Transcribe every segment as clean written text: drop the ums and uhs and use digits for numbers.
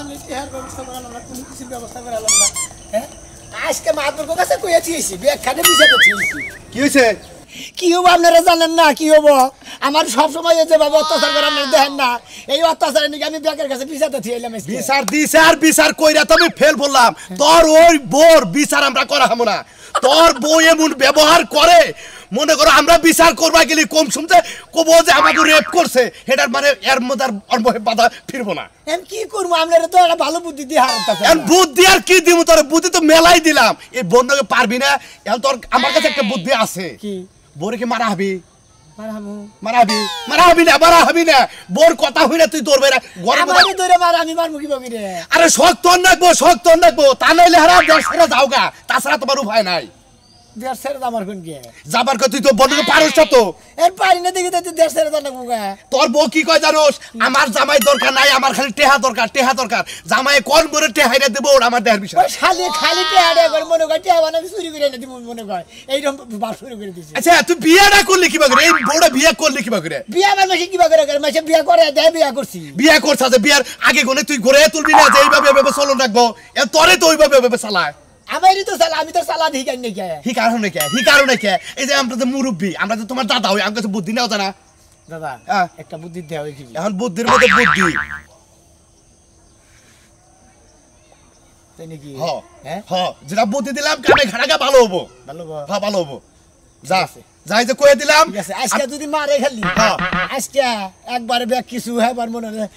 আমি টেহার ব্যবস্থা করালাম না, কোনো কিছু ব্যবস্থা করালাম না। হ্যাঁ আজকে মাদুর কাছে কইয়াছি ব্যাগখানে বিছাতে ছিয়েছি। কি হয়েছে? কি হবো আপনারা জানেন না? কি হবো আমার সবসময় যেভাবে অত্যাচার করে আপনারা দেখেন না, এই অত্যাচারের নিয়ে আমি ব্যাগের কাছে বিছাতে ছিলাম। বিচার দিছে আর বিচার কইরা তো আমি ফেল বললাম। তোর ওই বোর বিচার আমরা করা হবো না। তোর বউ এমন ব্যবহার করে মনে করো আমরা বিচার করবা গেলে কম শুনতে কব যে আমাকে রেপ করছে, এটার মানে এর মধ্যে আর বাধা ফিরবো না। এখন কি করবো? আপনারা তো একটা ভালো বুদ্ধি দিয়ে হারাতে। এখন বুদ্ধি আর কি দিব? তোর বুদ্ধি তো মেলাই দিলাম, এই বন্ধুকে পারবি না। এখন তোর আমার কাছে একটা বুদ্ধি আছে। কি? বোরে কি মারা হবি? মারা হবি না। বোর কথা হইলে তুই তোর বেড়া আমি মারবো কিভাবে রে? আরে শক্ত নাকবো তা নইলে হারা দেশ ছেড়ে যাও গা, তাছাড়া তোমার উপায় নাই। দেশ ছেড়ে আমার কোন গে যাবার তুই তো বন্ধুকে পারছ তো। এর পারি না দেখি তো দেশ ছেড়ে যাবো গা। তোর বউ কি কয় জানোস? আমার জামাই দরকার নাই, আমার খালি টেহা দরকার। জামাই কোন করে টেহাইরা দেবো ওর আমার দেহের বিষয়। খালি টেহা করে মনে কর টেহা বানাবি চুরি করে এনে দিব মনে কর, এইরকম বাস শুরু করে দিছে। আচ্ছা তুই বিয়েটা করলি কিবা করে? এই বউটা বিয়ে করলি কিবা করে? বিয়ে আমার মাসে কিবা করে মাসে বিয়ে করে দেয় বিয়ে করছি। বিয়ে করছ যে বিয়ার আগে গনে তুই ঘরে তুলবি না যে এইভাবে চলন রাখবো, তোরে তো ওইভাবে চালায়। আমারই তো চালা, আমি তো চালা দিই কেন কে? হি কারণে কে? এই যে আমরা তো মুরব্বী, আমরা তো তোমার দাদা হই, আমাকে তো বুদ্ধি নাও জানা। দাদা একটা বুদ্ধি দেওয়া হয়েছে। এখন বুদ্ধির মধ্যে বুদ্ধি তাই নাকি? যেটা বুদ্ধি দিলাম কানে ঘাড়াকে ভালো হবো। যাই যে কয়ে দিলাম। আজকে যদি মারে খালি আজকে একবারে ব্যাগ কিছু হবার মনে হয়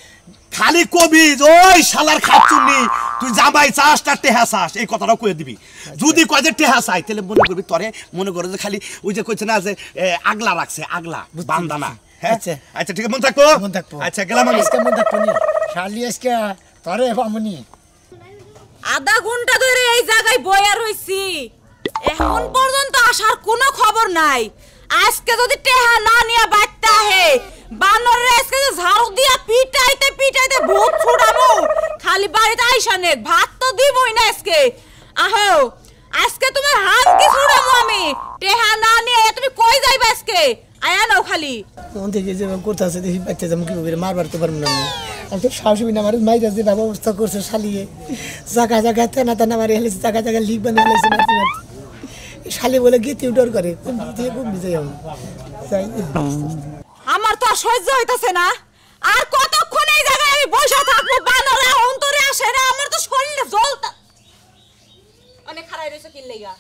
খালি কবি ওই শালার খাচ্ছুনি তুই জামাই চাস না টেহা চাস, এই কথাটা কয়ে দিবি। যদি কয় যে টেহা চাই তাহলে মনে করবি তরে মনে করে যে খালি ওই যে কইছে না যে আগলা রাখছে, আগলা বান্দানা। আচ্ছা ঠিক আছে, মন থাকবো। আচ্ছা গেলাম আমি। আজকে মন থাকবো নি শালি, আজকে তরে পামনি। আধা ঘন্টা ধরে এই জায়গায় বইয়া রইছি, এখন পর্যন্ত আসার কোনো খবর নাই। আজকে যদি টেহা না নিয়ে বাইতে আহে বানরের আজকে ঝাড়ু দিয়া পিটাইতে ভূত ছুড়ামু। খালি বাড়িতে আইসা নে, ভাত তো দিবই না আজকে। আহো আজকে তোমার হাত কি ছুড়ামু আমি। টেহা না নিয়ে তুমি কই যাইবা আজকে? আয়া নাও খালি। কোন থেকে যে করতেছে দেখি বাচ্চা যাম কি করে মারবার তো পারবো না। আমি তো শাশুড়ি না মারে মাইরা যে বাবা অবস্থা করছে শালিয়ে, জায়গা তেনা মারি হেলেছে, জায়গা লিক বানিয়ে হেলেছে মারতে। শালি বলে গিয়ে টিউটর করে খুব বিজয় হল। আমার তো সহ্য হইতাছে না, আর কতক্ষণ এই জায়গায় আমি বসে থাকবো? বানরে অন্তরে আসে না, আমার তো শরীরে জ্বলতা। অনেক খারাই রইছো কি লাগা?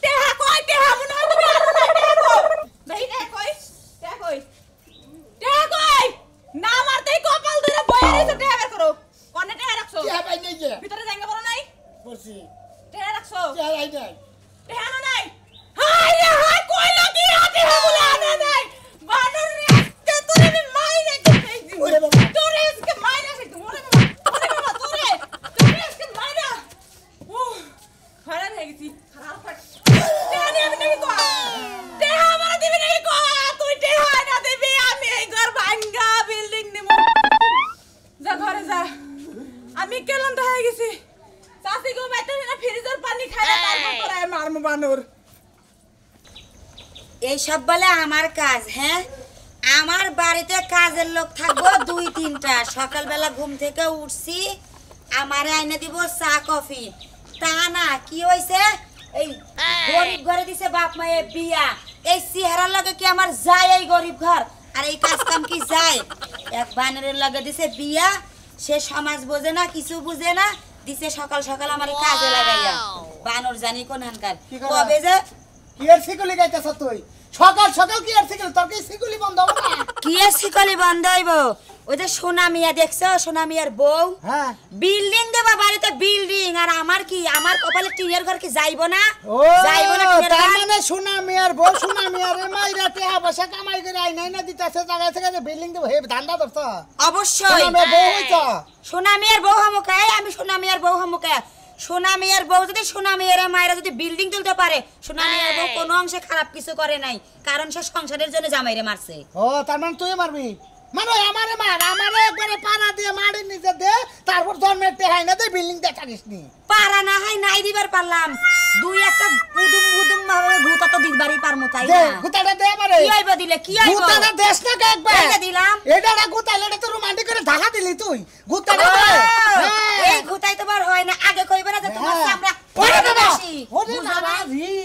টেহা কই? টেহা মনে হয় তুমি আনো না। টেহা কই? ভাই টেহা কই? না মারতেই কপাল ধরে বইয়া রইছো। টেহা বের করো। কোনে টেহা রাখছো? টেহা পাই নাই যে ভিতরে জায়গা বড় নাই করছি। টেহা রাখছো? টেহা নাই নাই। টেহা না নাই। হাই রে হাই, কইলো কি হাতে বলে আনা নাই। বানর রে তোরে আমি মাইরে দেই। ওরে বাবা তোরে আজকে মাইরা দেই। ওরে বাবা তোরে আজকে মাইরা। ও খারাপ হয়ে গেছি। খারাপ টেহা নিয়ে আমি নাকি কো? টেহা আমার দিবি নাকি কো? তুই টেহা না দিবি আমি এই ঘর ভাঙ্গা বিল্ডিং নিমু। যা ঘরে যা, আমি কেলাম হয়ে গেছি। চাচি গো বাইতে না ফ্রিজের পানি খাইলে তারপর তোরা মারমু বানর। এই সব বলে আমার কাজ। হ্যাঁ আমার বাড়িতে কাজের লোক থাকবো 2-3টা। সকালবেলা ঘুম থেকে উঠছি, আমারে আইনে দিব চা কফি। তা না কি হইছে, এই গরিব ঘরে দিছে বাপ মায়ে বিয়া। এই চেহারার লগে কি আমার যায় এই গরিব ঘর? আর এই কাজ কাম কি যায়? এক বানরের লগে দিছে বিয়া, সে সমাজ বোঝে না, কিছু বুঝে না, দিছে সকাল সকাল আমার কাজে লাগাইয়া। বানর জানি কোন হানকার কবে যে কি আর সিকুলি গাইতেছ তুই? সকাল সকাল কি আর সিকুলি? তোর কি সিকুলি বন্ধ হবে না? কি আর সিকুলি বন্ধ হইব? ওই যে সোনা মিয়া দেখছো, সোনা মিয়ার বউ বিল্ডিং দেবা বাড়িতে বিল্ডিং। আর আমার কি, আমার কপালে টিনের ঘর কি যাইবো না? যাইবো না টিনের ঘর। তার মানে সোনা মিয়ার বউ সোনা মিয়ার মাইরা টেহা বসে কামাই করে আইনাই না দিতেছে, জায়গা থেকে বিল্ডিং দেব। হে ধান্দা ধরছ? অবশ্যই সোনা মিয়ার বউ হইতো। সোনা মিয়ার বউ হামুকায়, আমি সোনা মিয়ার বউ হামুকায়। সোনা মিয়ার বউ যদি সোনা মিয়ার মায়েরা যদি বিল্ডিং তুলতে পারে, সোনা মিয়ার বউ কোনো অংশে খারাপ কিছু করে নাই, কারণ সে সংসারের জন্য জামাইরে মারছে। ও তার মানে তুই মারবি? মানে আমারে মার, আমারে একবারে পাড়া দিয়ে মারি নিজে দে, তারপর জন্মের টেহাই না দে বিল্ডিং দেখানিস নি। পারা না হয় নাই দিবার পারলাম, দুই একটা বুদুম বুদুম ভাবে গুতা তো দিবারই পারমু তাই দে না গুতাটা দে আমারে কি আইবা দিলে কি আইবা গুতাটা দেশ না কে একবার এই দিলাম এটা না গুতাইলে এটা তো রোমান্টিক করে ঢাকা দিলি তুই গুতাটা দে এই গুতাই তো বার হয় না আগে কইবে না যে তোমার সামনে ওরে বাবা ওরে বাবা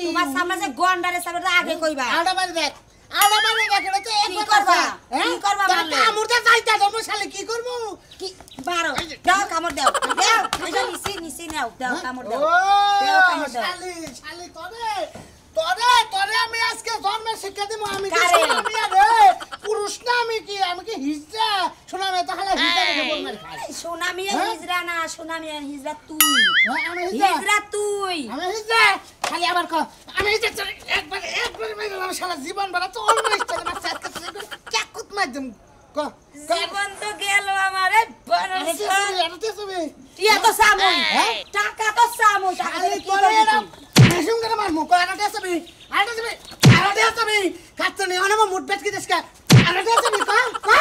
তোমার সামনে যে গন্ডারে সামনে আগে কইবা আড়া মারি দেখ আড়া মারি দেখ এটা তো কি একবার করবা হ্যাঁ কি করবা বললে আমুরটা যাইতা ধর্ম শালি কি করব কি বারো দাও কামড় দাও দাও এটা নিছি নাও দাও কামড় দাও দাও কামড় দাও শালি শালি তোরে আমি আজকে জন্মে শিক্ষা দেব আমি কি কারে? আমি রে পুরুষ না আমি কি হিজড়া শোনা আমি তো খালি হিজড়া দেখে বল মারি খাই সোনামি হ্যাঁ? হিজরা না সোনামি হিজরা তুই আমি হিজড়া হিজরা তুই আমি হিজড়া খালি আবার আমি হিজড়া একবার মেরে শালা জীবন বড় তো অন্য ইচ্ছা না সাথে চাকুত মারদম জীবন তো গেল আমারে বনস টিয়া তো হ্যাঁ? সামুই টাকা তো সামুই টাকা দিয়ে কি করবি তুই? সুন্দর মার মুখ আনাতে আসবি আনাতে আসবি কাটতে নি অনেক মুড বেচ কি দেশকা আনাতে আসবি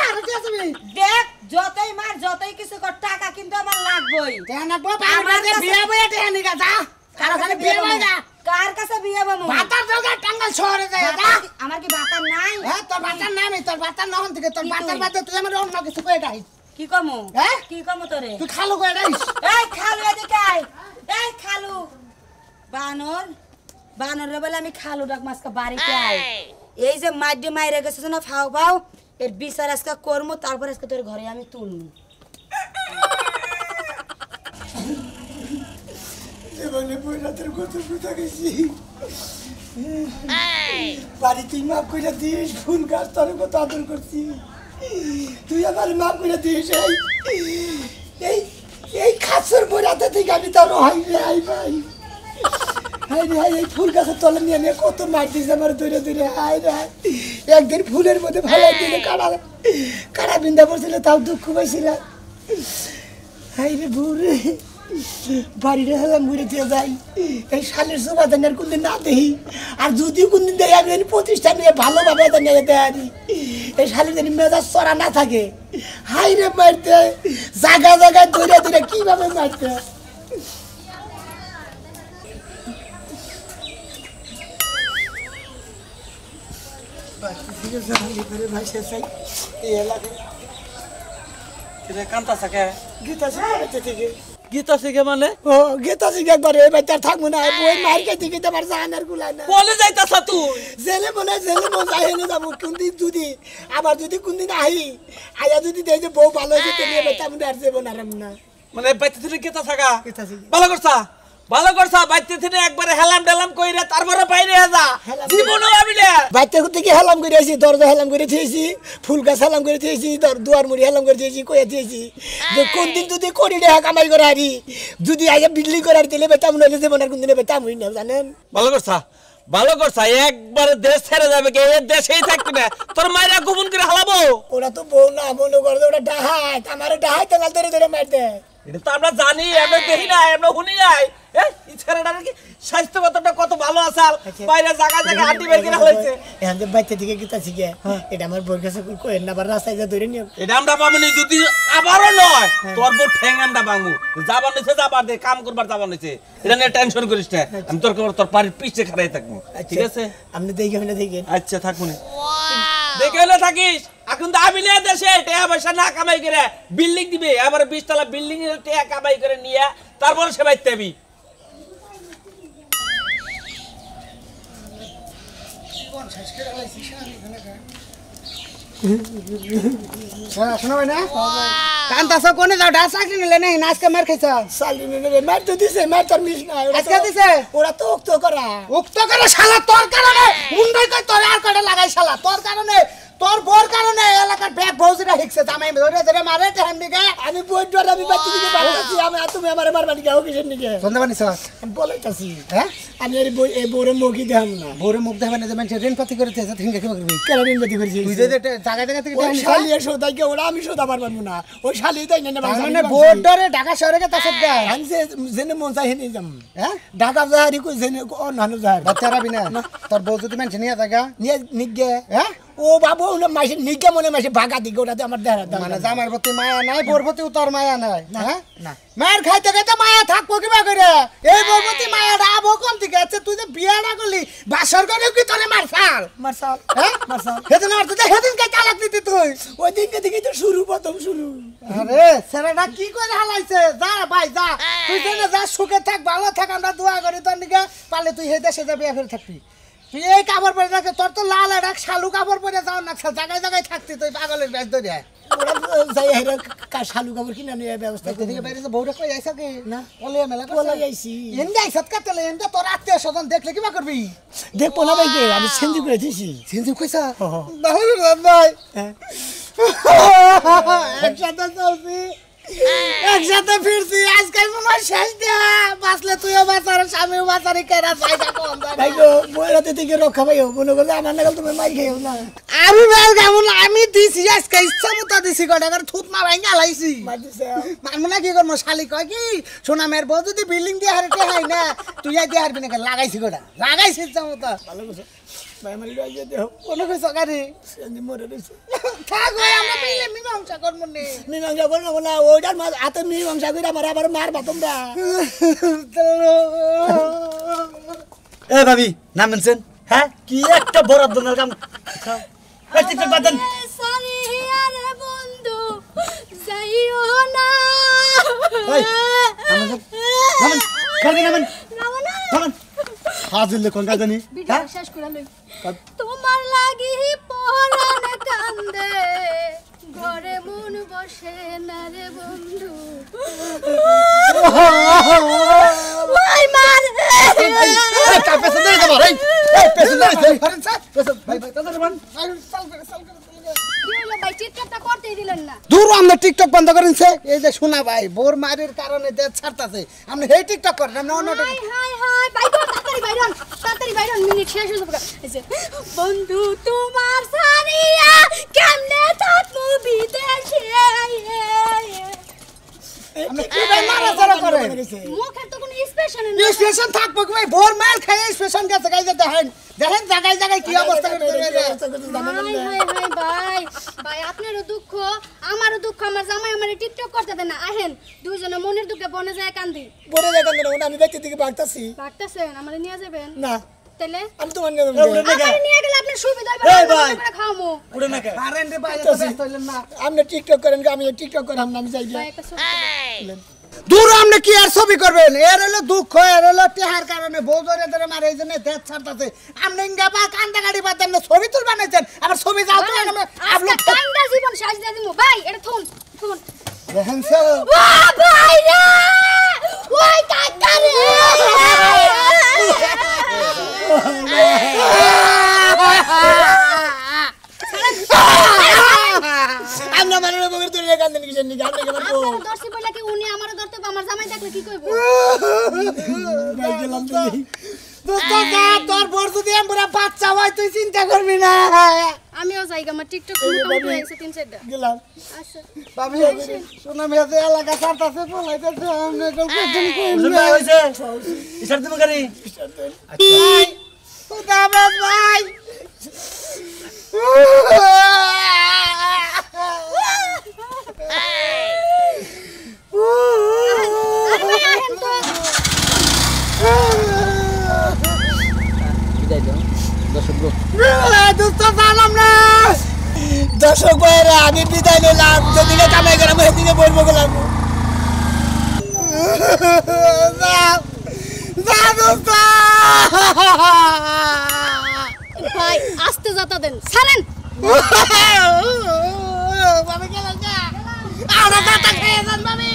আনাতে আসবি দেখ যতই মার যতই কিছু কর টাকা কিন্তু আমার লাগবেই তেনা বাবা আমাদের বিয়ে বইয়া তেনি গা যা কারো খালি বিয়ে বই যা কার কাছে বিয়ে বামু ভাতার জায়গা টাঙ্গাল শহরে যায় যা আমার কি ভাতার নাই হ্যাঁ তোর ভাতার নাম তোর ভাতার নহন থেকে তোর কি ভাতার তুই? বাদে তুই আমার অন্য কিছু কই ডাইস কি কমু হ্যাঁ? কি কমু তোরে তুই খালো কই ডাইস এই খালু এদিকে আয় এই খালু বানর বলে আমি খালু ডাক মাছকে বাড়িতে আয় এই যে মাইডে মাইরে গেছে না ফাও ফাও এর বিচার আজকে করমু তারপর আজকে তোর ঘরে আমি তুলমু জীবনে বইরাতের কত বুঝা গেছি বাড়ি তুই মাফ করে দিস ফুল গাছ তোর কত আদর করছি তুই আমার মাফ করে দিস এই খাসের বইরাতে থেকে আমি তোর হাই রে হাই ভাই হাই রে হাই এই ফুল গাছের তলে নিয়ে নিয়ে কত মার দিস আমার দূরে দূরে হাই রে হাই একদিন ফুলের মধ্যে ভালো দিলে কাড়া বিন্দা পড়ছিল তাও দুঃখ পাইছিলাম হাই রে বুড়ে বাড়িটা হেলাম ঘুরে দিয়ে যাই এই শালের সমাধানের কোনদিন না দেই আর যদিও কোনদিন দেয় আমি প্রতিষ্ঠান নিয়ে ভালোভাবে নিয়ে দেয়ারি এই শালের যদি মেজাজ চড়া না থাকে হাই রে মারতে জায়গা জায়গায় ধরে ধরে কিভাবে মারতে কান্তা থাকে গীতা শিখে থেকে গীতা শিখে মানে ও গীতা শিখে একবার ওই বাচ্চার থাকবো না বই মার খেতে গীতা আমার জাহানের গুলাই না বলে যাইতাছ তুই জেলে মনে যাই হেলে যাবো কোনদিন যদি আবার যদি কোনদিন আইয়া যদি দেয় যে বউ ভালো হয়েছে তো নিয়ে বেটা আমি আর যাবো না রাম না মানে বাইতে থেকে গীতা থাকা গীতা শিখে ভালো করছা বাইতে থেকে একবারে হেলাম ডেলাম কইরা তারপরে বাইরে যা জীবনও আমি না বাইতে থেকে হেলাম করে আছি দরজা হেলাম করে দিয়েছি ফুল গাছ হেলাম করে দিয়েছি দুয়ার মুড়ি হেলাম করে দিয়েছি কইয়া দিয়েছি যে কোনদিন যদি কোটি টাকা কামাই করে আরি যদি আইয়া বিল্ডিং করে আর দিলে বেটা মনে হলে যাবো না কোনদিনে বেটা আমি না জানেন ভালো করছা একবারে দেশ ছেড়ে যাবে কে এর দেশেই থাকবি না তোর মায়েরা গোপন করে হালাবো ওরা তো বউ না মনে করে ওরা ডাহাত আমার ডাহাত তেলাল ধরে ধরে মারতে এটা তো আমরা জানি আমরা দেখি নাই আমরা শুনি নাই এই ছেলেটা কি স্বাস্থ্যগতটা কত ভালো আসাল বাইরে জায়গা জায়গা হাঁটি বের করে হইছে এখন যে বাইতে থেকে গীতা শিখে এটা আমার বউর কাছে কইেন না আবার রাস্তায় যা ধরে নিও এটা আমরা পাবনি যদি আবারও নয় তোর বউ ঠেঙ্গানটা ভাঙু যাবার নিচে যাবার দে কাম করবার যাবার নিচে এটা নিয়ে টেনশন করিস না আমি তোর বাড়ির পিছে খাড়াই থাকবো ঠিক আছে আপনি দেখেন আচ্ছা থাকুন দেখে হলে থাকিস এখন তো আমি নিয়ে দেশে টাকা পয়সা না কামাই করে বিল্ডিং দিবে আবার 20 তলা বিল্ডিং এর টাকা কামাই করে নিয়ে তারপর সে বাইতে যাবি শোনো ভাই না কান্তাছ কোনে যাও ডাস চাকরি নিলে নাই আজকে মার খাইছ চাকরি নিলে মার তো দিছে মার তোর মিস না আজকে দিছে ওরা তো উক্ত করা শালা তোর কারণে মুন্ডাই কই তোর আর কটা লাগাই শালা তোর কারণে তোর বোর কারণে এলাকার ব্যাগ ভৌজিরা হিকছে জামাই ধরে ধরে মারে টাইম দিকে আমি বই ডর আমি বাচ্চা দিকে বাড়াচ্ছি আমি তুমি আমারে মারবানি গাও কিসের নিকে ধন্যবাদ স্যার আমি বলাইতাছি হ্যাঁ আমি এই বই এই বোরে মুখই দেখাম না বোরে মুখ দেখাবে না যে মানুষ ঋণ পাতি করে তেছে ঠিক কি করবি কেন ঋণ পাতি করেছি তুই যে জায়গা জায়গা থেকে ওই শালিয়া সদাই কে ওরা আমি সদা পারবো না ওই শালি তাই না মানে বোর ডরে ঢাকা শহরে কে তাসদ দে আমি যে জেনে মন চাই নি যাম হ্যাঁ ঢাকা যাহারি কই জেনে অন্য হানু যাহার বাচ্চারা বিনা তোর বউ যদি মানুষ নিয়ে জায়গা নিয়ে নিগে হ্যাঁ ও বাবু হলো মাসে নিকে মনে মাসে ভাগা দিকে ওটাতে আমার দেহার মানে জামার প্রতি মায়া নাই বোর প্রতি তোর মায়া নাই হ্যাঁ না মায়ের খাইতে খাইতে মায়া থাকবো কিবা করে এই বোর প্রতি মায়া রাবো কম থেকে আছে তুই যে বিয়াটা করলি বাসর করে কি তোরে মারছাল মারসাল হ্যাঁ মারসাল সেদিন আর তুই সেদিন কে তালাক দিতি তুই ওই দিনকে দিকে তো শুরু প্রথম শুরু আরে ছেলেটা কি করে হালাইছে যা ভাই যা তুই জেনে যা সুখে থাক ভালো থাক আমরা দোয়া করি তোর নিকে পারলে তুই হেদে সেদে বিয়ে করে থাকবি তুই এই কাপড় পরে রাখে তোর তো লাল এক শালু কাপড় পরে যাও না জায়গায় জায়গায় থাকতি তুই পাগলের ব্যাস ধরে ওরা যাই হেরা শালু কাপড় কিনা নিয়ে ব্যবস্থা করে এদিকে বাইরে বউটা কই আইছা কি না ওলে মেলা ওলা যাইছি এন্ডে আইছত কাটলে এন্ডে তোর আত্মীয় স্বজন দেখলে কিবা করবি দেখবো না ভাই আমি সেন্দি করে দিয়েছি সিনজি কইছা হ, হ। ভাই হ্যাঁ একসাথে চলছি একসাথে ফিরছি আজকাল মনে হয় শেষ দেয়া বাঁচলে তুইও বাঁচার স্বামীও বাঁচারি কেরা জায়গা কম ভাই গো বইরাতে থেকে রক্ষা পাইও মনে করলে আমার নাগাল তুমি মাই খেয়েও না আমি বেল কেমন আমি দিছি আজকে ইচ্ছা মতো দিছি কটা করে থুত মা ভাই গালাইছি মারতেছে মানবো না কি করবো শালি কয় কি সোনা মেয়ের বউ যদি বিল্ডিং দিয়ে হারতে হয় না তুই দিয়ে হারবি না লাগাইছি কটা লাগাইছি ইচ্ছা মতো ভালো করছো ভাই আমার লইয়া দেও কোনো কিছু গাড়ি সেন্দি মরে রয়েছে থাক ভাই আমরা মিলে মীমাংসা করবো নি মীমাংসা করবো না ওইটার মাঝ হাতে মীমাংসা করে আমার আবার মারবা তোমরা এ ভাবি নাম মেনছেন হ্যাঁ কি একটা বরাদ্দ দোনার কাম এই টিকটক বাদন সরি আরে বন্ধু যাইও না এই নামেন খালি নামেন না নামেন হাজির কোন কাজ জানি ভিডিও শেষ করে লই তোমার লাগি পরাণ কান্দে ঘরে মন বসে না রে বন্ধু ওই মার এই কা পেছন ধরে যাবো এই পেছন ধরে ভাই ভাই তাদের মান কি হলো ভাই চিৎকারটা করতেই দিলেন না দূর আমরা টিকটক বন্ধ করেনছে এই যে শোনা ভাই বোর মারির কারণে দেশ ছাড়তাছে আমরা হেই টিকটক করেন আমরা অন্য হাই হাই হাই তাড়াতাড়ি বাইরন মিনিট শেষ হয়ে যাবে এই যে বন্ধু তোমার সারিয়া কেমনে থাকবো বিদেশে আমরা কি ভাই মারা ছাড়া করেন মুখের তো কোনো এক্সপ্রেশন নেই স্টেশন থাকবো কি ভাই বোর মার খায় স্টেশন গেছে গাইতে দেখেন দেখেন জায়গায় জায়গায় কি অবস্থা করতে হাই হাই হাই ভাই আপনারও দুঃখ আমারও দুঃখ আমার জামাই আমারে টিকটক করতে দেন না আহেন দুইজনে মনের দুঃখে বনে যায় কান্দি বলে দেখেন না আমি বাইতে দিকে ভাগতাছি ভাগতাছেন আমারে নিয়ে যাবেন না তাইলে আমি তোমার নিয়ে যাবো আমারে নিয়ে গেলে আপনার সুবিধা হবে এই ভাই। আমরা খাওয়ামু উড়ে না কে পারেন রে ভাই এত ব্যস্ত হইলেন না আপনি টিকটক করেন আমি টিকটক করাম না আমি যাই ভাই একটা ছবি দূর আপনি কি আর ছবি করবেন এর হলো দুঃখ এর হলো টেহার কারণে বউ ধরে ধরে মারে এই জন্য দেশ ছাড়তাছে আপনি ইঙ্গা বা কান্দা গাড়ি বাদ না ছবি তুল বানাইছেন আবার ছবি যাও তো আজকে আপনি কান্দা জীবন শেষ দিয়ে দিমু ভাই এটা থুন দেখেন স্যার ও ভাই রে ওই কাকা রে আমরা মানে বগের তুলে কান্দেন কিসের নিকে আপনি কেমন আপনার দর্শি বলে কি উনি আমারও ধরতে আমার জামাই দেখলে কি কইবো ভাই গেলাম তুমি দোস্ত যা তোর বড় যদি আমরা বাচ্চা হয় তুই চিন্তা করবি না আমিও যাই আমার টিকটক মোটামুটি হয়েছে 3-4টা গেলাম আচ্ছা ভাবি শোনা মেয়েদের এলাকা ছাড়তাছে বলাইতেছে আমরা কোন বুঝুন ভাই হইছে ইশারা দিমু গাড়ি খুদাবাদ ভাই আরে ভাই আহেন তো দোস্ত জানাম না দর্শক ভাইরা আমি বিদায় নিলাম যেদিকে কামাই গেলাম সেদিকে বলবো গেলাম দোস্ত ভাই আস্তে যাতা দেন ছাড়েন ভাবি গেলাম না আমরা দাতা খেয়ে যান ভাবি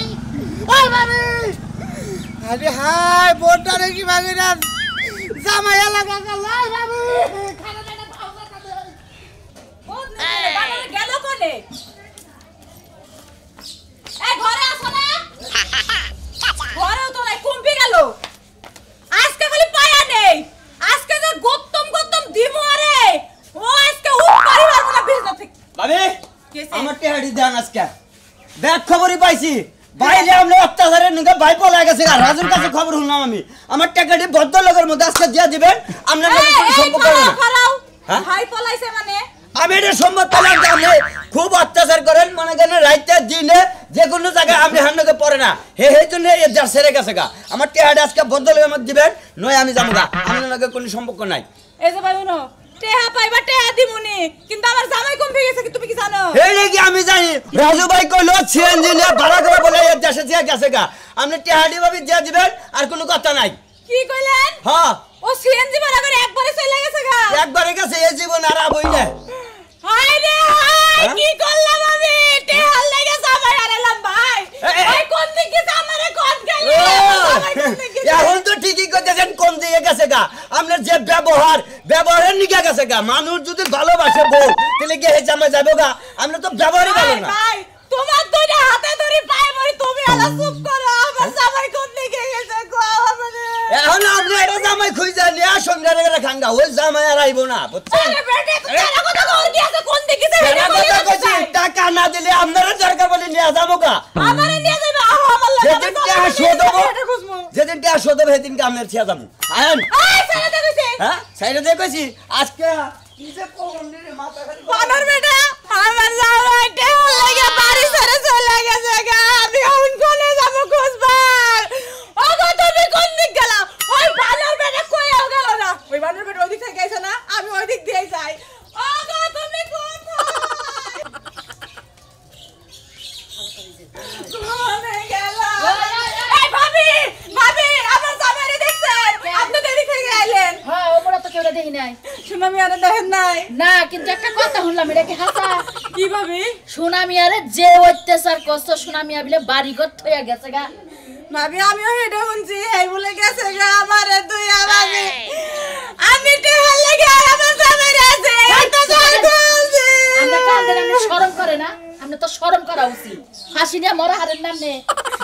ওই ভাবি আরে হাই বোনটা রে কি ভাবি না জামাই এলাকা গেলাই ভাবি খানা দানা খাও গেল কোনে এই ঘরে আসো না ঘরেও তো নাই কুম্পি গেল আজকে খালি পায়া নেই আজকে যে গত্তম দিমু আরে ও আজকে উপরি মারবো না বিজনেস থেকে ভাবি কেসে? আমার টেহাড়ি দেন আজকে দেখ খবরই পাইছি বাইরে আমরা অত্যাচারের নিকে ভাই পলা গেছে আর রাজুর কাছে খবর শুনলাম আমি আমার টাকাটি ভদ্রলোকের মধ্যে আজকে দিয়ে দিবেন আমরা এই সম্পর্ক খারাও হ্যাঁ? ভাই পলাইছে মানে আমি এটা সম্মত পেলাম যে আপনি খুব অত্যাচার করেন মনে করেন রাইতে দিনে যে কোনো জায়গায় আপনি হান্নকে পড়ে না সেই জন্য এই যার ছেড়ে গেছে গা আমার টেহাটা আজকে বদলে আমার দিবেন নয় আমি যাবো গা আমার লগে কোনো সম্পর্ক নাই এই যে ভাই শুনো টেহা পাইবা টেহা দিমুনি কিন্তু আমার জামাই কম হয়ে গেছে তুমি কি জানো এই কি আমি জানি রাজু ভাই কইলো সিএনজি নিয়ে ভাড়া করে বলে এর দেশে দিয়ে গেছে গা আপনি টেহাডি ভাবে দিয়ে দিবেন আর কোনো কথা নাই কি কইলেন হ্যাঁ ও সিএনজি ভাড়া করে একবারে চলে গেছে গা একবারে গেছে এই জীবন আর আবই না হায় রে হায় কি করলাম আমি টেহা লেগে জামাই হারালাম ভাই ভাই কোন দিকে জামারে কোন গেল এখন তো ঠিকই করতেছেন কোন দিকে গেছে গা আপনার যে ব্যবহারের নিকে গেছে গা মানুষ যদি ভালোবাসে বউ তাহলে কি এই জামা যাবে গা আমরা তো ব্যবহারই ভালো না ভাই তোমার দুইটা হাতে ধরে পায়ে মরি তুমি আলা চুপ করো আমার জামাই কোন দিকে গেছে গো আমারে এখন আপনি এটা জামাই খুঁজে নিয়ে সঙ্গে রেখে খাঙ্গা ওই জামাই আর আইবো না বুঝছেন আরে বেটা তেরা কথা কর কি আছে কোন দিকে যাবে কেন কথা কইছি টাকা না দিলে আপনারা দরকার বলে নিয়ে যাবো গা আমারে নিয়ে যাবে আমার লাগে যেদিন টাকা শোধ হবো যেদিন টাকা শোধ হবে সেদিনকে আপনার ছিয়া যাবো আয়ন এই ছেড়ে দে কইছে হ্যাঁ সাইডে দিয়ে কইছি আজকে কি যে কোন রে মাথা খালি বানর বেটা আমার জামাই টেহা লাগে বাড়ি ছেড়ে চলে গেছে গা আমি এখন কোনে যাব খুঁজবার ওগো তুমি কোন দিক গেলা ওই বানর বেটা কইও গেল না ওই বানর বেটা ওই দিক থেকে গেছে না আমি ওই দিক দিয়ে যাই ওগো তুমি কোথায় কোনে গেলা এই ভাবি ভাবি আমার জামাইরে দেখছেন আপনি দেরি থেকে আইলেন হ্যাঁ ওমরা তো কেউ দেখি নাই সুনামি আরে দেখেন নাই না কিন্তু একটা কথা শুনলাম এটা কি হাসা কি ভাবি সুনামি আরে যে অত্যাচার কষ্ট সুনামি আবিলে বাড়ি ঘর থইয়া গেছে গা ভাবি আমিও হেডে শুনছি এই বলে গেছে গা আমারে তুই আমাকে আমি টেহা লাগে আমার জামাইরে আছে এটা করছি আমরা কাঁদেন আমরা শরম করে না আমরা তো শরম করা উচিত ফাঁসি দিয়ে মরা হারেন না নে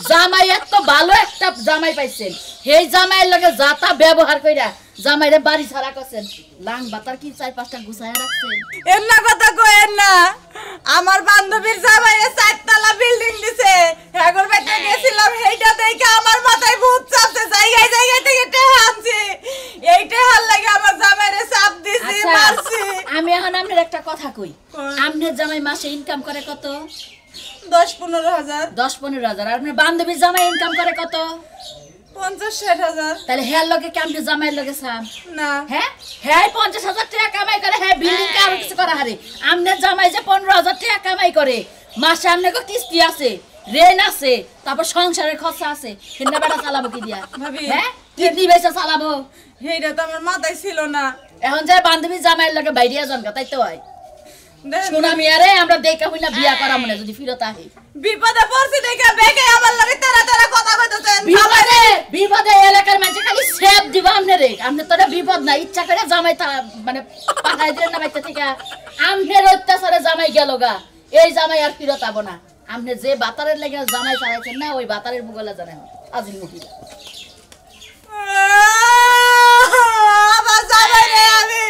জামাই এত ভালো একটা জামাই পাইছেন সেই জামাইয়ের লগে যাতা ব্যবহার কইরা জামাইরে বাড়ি ছাড়া করছেন লাং বাতার কি 4-5টা গুছায়া রাখছেন এন্না কথা কইেন না আমার বান্ধবীর জামাইয়ে 4তলা বিল্ডিং দিছে হেগর বাইতে গেছিলাম হেইটা দেখে আমার মাথায় ভূত চাপছে জায়গায় জায়গায় থেকে টেহা আনছি এই টেহার লাগে আমার জামাইরে চাপ দিছি মারছি আমি এখন আপনার একটা কথা কই আপনার জামাই মাসে ইনকাম করে কত 10-15 হাজার 10-15 হাজার আর আপনার বান্ধবীর জামাই ইনকাম করে কত 50-60 হাজার তাহলে হ্যাঁ লগে কি আপনি জামাইয়ের লগে সাম না হ্যাঁ হ্যাঁ 50,000 টাকা কামাই করে হ্যাঁ বিল্ডিং কে আর কিছু করা হারে আমনের জামাই যে 15,000 টাকা কামাই করে মাসে আমনে কো কিস্তি আছে রেন আছে তারপর সংসারের খরচা আছে হিন্না বেটা চালাবো কি দিয়া ভাবি হ্যাঁ কিডনি বেচা চালাবো হেইটা তো আমার মাথায় ছিল না এখন যে বান্ধবী জামাইয়ের লগে বাইরিয়া জনকা তাই তো হয় দেন সুনামি আরে আমরা দেখা হইনা বিয়া করা মনে যদি ফিরত আহে বিপদে পড়ছি দেখে বেগে আমার লাগে তারা তারা কথা কইতেছেন বিপদে এলাকার মানুষ খালি সেব দিবা আমনে রে আমনে তোরা বিপদ না ইচ্ছা করে জামাই মানে পাঠাই দিলেন না বাইতে থেকে আমনের অত্যাচারে জামাই গেল গা এই জামাই আর ফিরত আবো না আমনে যে বাতারের লেগে জামাই চালাইছেন না ওই বাতারের বুগলা জানে আজিল মহিলা আমার জামাইরে আমি